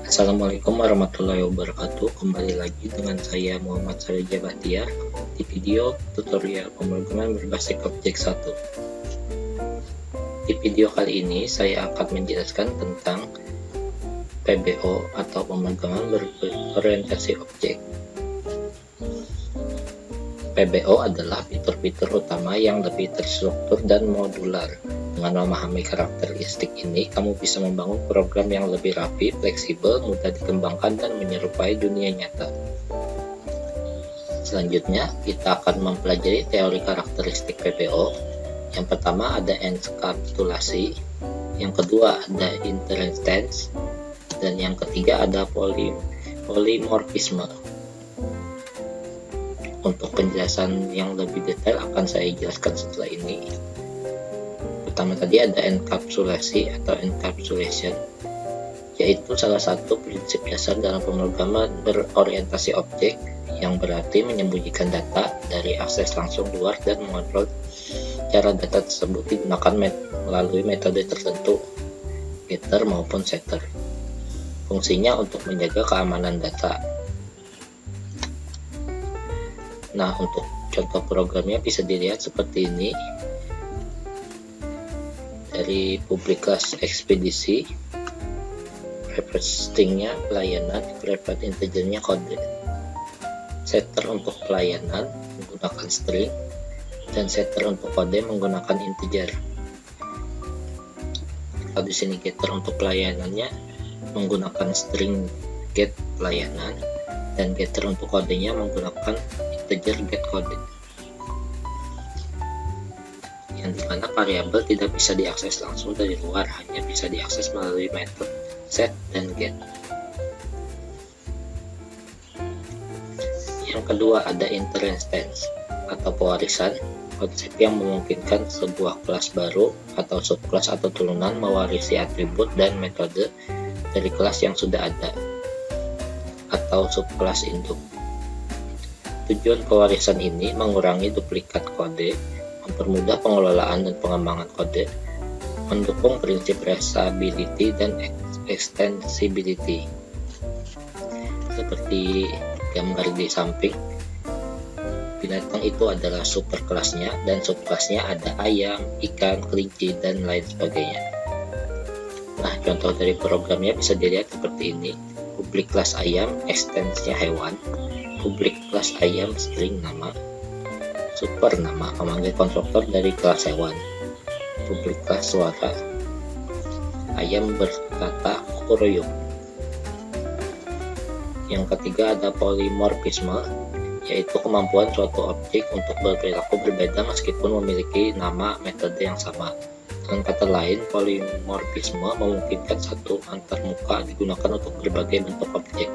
Assalamualaikum warahmatullahi wabarakatuh. Kembali lagi dengan saya Muhammad Sarija Bahtiar di video tutorial pemrograman berbasis objek 1. Di video kali ini saya akan menjelaskan tentang PBO atau pemrograman berorientasi objek. PBO adalah fitur-fitur utama yang lebih terstruktur dan modular. Dengan memahami karakteristik ini, kamu bisa membangun program yang lebih rapi, fleksibel, mudah dikembangkan, dan menyerupai dunia nyata. Selanjutnya, kita akan mempelajari teori karakteristik PBO. Yang pertama ada enkapsulasi, yang kedua ada inheritance, dan yang ketiga ada polimorfisme. Untuk penjelasan yang lebih detail akan saya jelaskan setelah ini. Pertama tadi ada enkapsulasi atau encapsulation, yaitu salah satu prinsip dasar dalam pemrograman berorientasi objek, yang berarti menyembunyikan data dari akses langsung luar dan mengontrol cara data tersebut digunakan melalui metode tertentu, getter maupun setter. Fungsinya untuk menjaga keamanan data. Nah, untuk contoh programnya bisa dilihat seperti ini. Dari public class ekspedisi, private stringnya pelayanan, private integernya kode, setter untuk pelayanan menggunakan string, dan setter untuk kode menggunakan integer. Kalau di sini getter untuk pelayanannya menggunakan string get pelayanan, dan getter untuk kodenya menggunakan integer get kode, yang dimana variabel tidak bisa diakses langsung dari luar, hanya bisa diakses melalui metode set dan get. Yang kedua ada inheritance atau pewarisan, konsep yang memungkinkan sebuah kelas baru atau subkelas atau turunan mewarisi atribut dan metode dari kelas yang sudah ada atau subkelas induk. Tujuan pewarisan ini mengurangi duplikat kode, mempermudah pengelolaan dan pengembangan kode, mendukung prinsip reusability dan extensibility. Seperti gambar di samping, binatang itu adalah superkelasnya, dan subkelasnya ada ayam, ikan, kelinci, dan lain sebagainya. Nah, contoh dari programnya bisa dilihat seperti ini. Public class ayam, extensinya hewan. Public class ayam, string nama. Super nama, memanggil konstruktor dari kelas hewan. Public class suara, ayam berkata kuroyok. Yang ketiga ada polimorfisme, yaitu kemampuan suatu objek untuk berperilaku berbeda meskipun memiliki nama metode yang sama. Dengan kata lain, polimorfisme memungkinkan satu antarmuka digunakan untuk berbagai bentuk objek.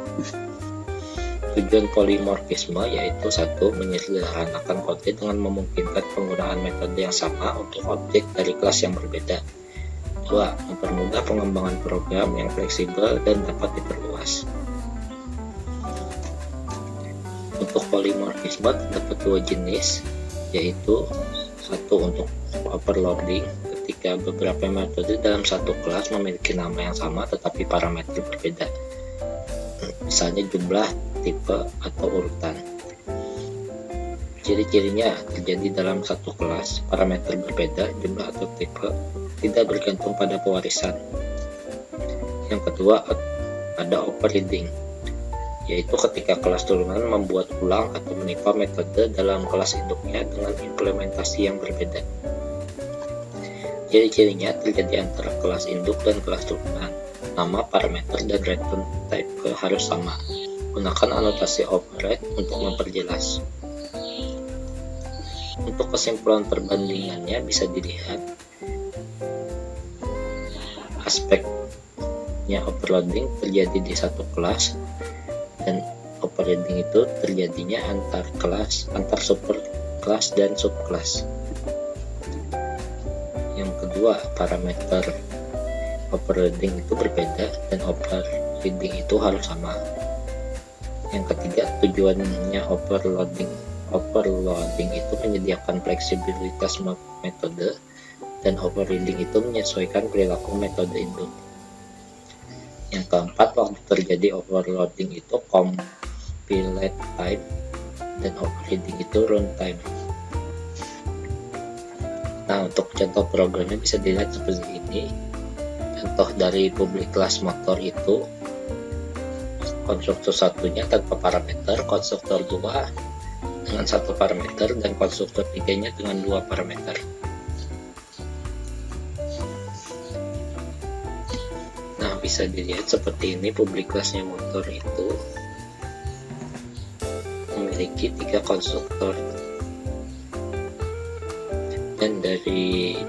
Tujuan polimorfisme yaitu satu, menyederhanakan kode dengan memungkinkan penggunaan metode yang sama untuk objek dari kelas yang berbeda. Dua, mempermudah pengembangan program yang fleksibel dan dapat diperluas. Untuk polimorfisme terdapat dua jenis, yaitu satu untuk overloading, ketika beberapa metode dalam satu kelas memiliki nama yang sama tetapi parameter berbeda, misalnya jumlah, tipe, atau urutan. Ciri-cirinya terjadi dalam satu kelas, parameter berbeda, jumlah atau tipe tidak bergantung pada pewarisan. Yang kedua ada overriding, yaitu ketika kelas turunan membuat ulang atau menipa metode dalam kelas induknya dengan implementasi yang berbeda. Ciri-cirinya terjadi antara kelas induk dan kelas turunan. Nama, parameter, dan return type harus sama. Gunakan anotasi override untuk memperjelas. Untuk kesimpulan perbandingannya bisa dilihat aspeknya overloading terjadi di satu kelas, dan overriding itu terjadinya antar kelas, antar superkelas dan subkelas. Yang kedua, parameter overriding itu berbeda dan overriding itu harus sama. Yang ketiga, tujuannya overloading itu menyediakan fleksibilitas metode, dan overriding itu menyesuaikan perilaku metode induk. Yang keempat, waktu terjadi overloading itu compiled time, dan overheating itu runtime. Nah, untuk contoh programnya bisa dilihat seperti ini. Contoh dari public class motor itu, konstruktor satunya tanpa parameter, konstruktor 2 dengan 1 parameter, dan konstruktor 3-nya dengan 2 parameter. Nah, bisa dilihat seperti ini, public class-nya motor itu memiliki 3 konstruktor, dan dari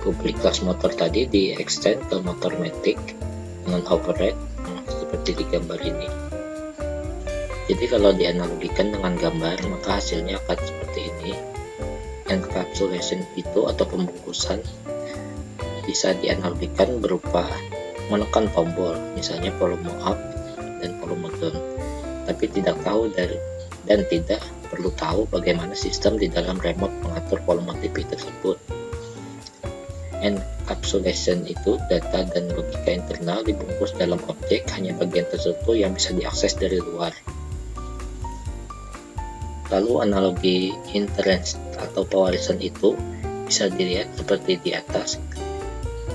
public class motor tadi di extend ke motor matic dengan override seperti di gambar ini. Jadi kalau dianalogikan dengan gambar, maka hasilnya akan seperti ini. Encapsulation itu atau pembungkusan bisa dianalogikan berupa menekan tombol, misalnya volume up dan volume down, tapi tidak perlu tahu bagaimana sistem di dalam remote mengatur volume TV tersebut. Encapsulation itu data dan logika internal dibungkus dalam objek, hanya bagian tertentu yang bisa diakses dari luar. Lalu analogi inheritance atau pewarisan itu bisa dilihat seperti di atas.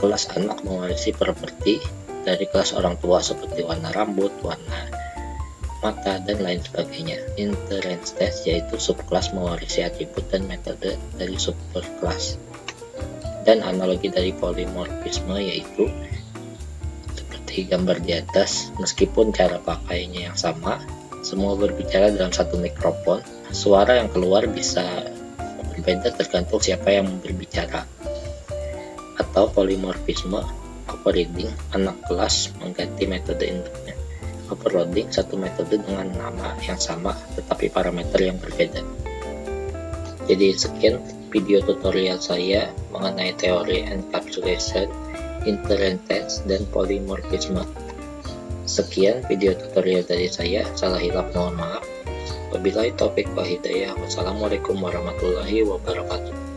Kelas anak mewarisi properti dari kelas orang tua seperti warna rambut, warna mata, dan lain sebagainya. Inheritance yaitu subkelas mewarisi atribut dan metode dari superkelas. Dan analogi dari polimorfisme yaitu seperti gambar di atas, meskipun cara pakainya yang sama, semua berbicara dalam satu mikrofon, suara yang keluar bisa berbeda tergantung siapa yang berbicara. Atau polimorfisme overriding, anak kelas mengganti metode inputnya. Overloading, satu metode dengan nama yang sama tetapi parameter yang berbeda. Jadi sekian video tutorial saya mengenai teori encapsulation, inheritance, dan polymorphism. Sekian video tutorial dari saya, salah hilaf mohon maaf. Wabillahi taufik wa hidayah. Wassalamualaikum warahmatullahi wabarakatuh.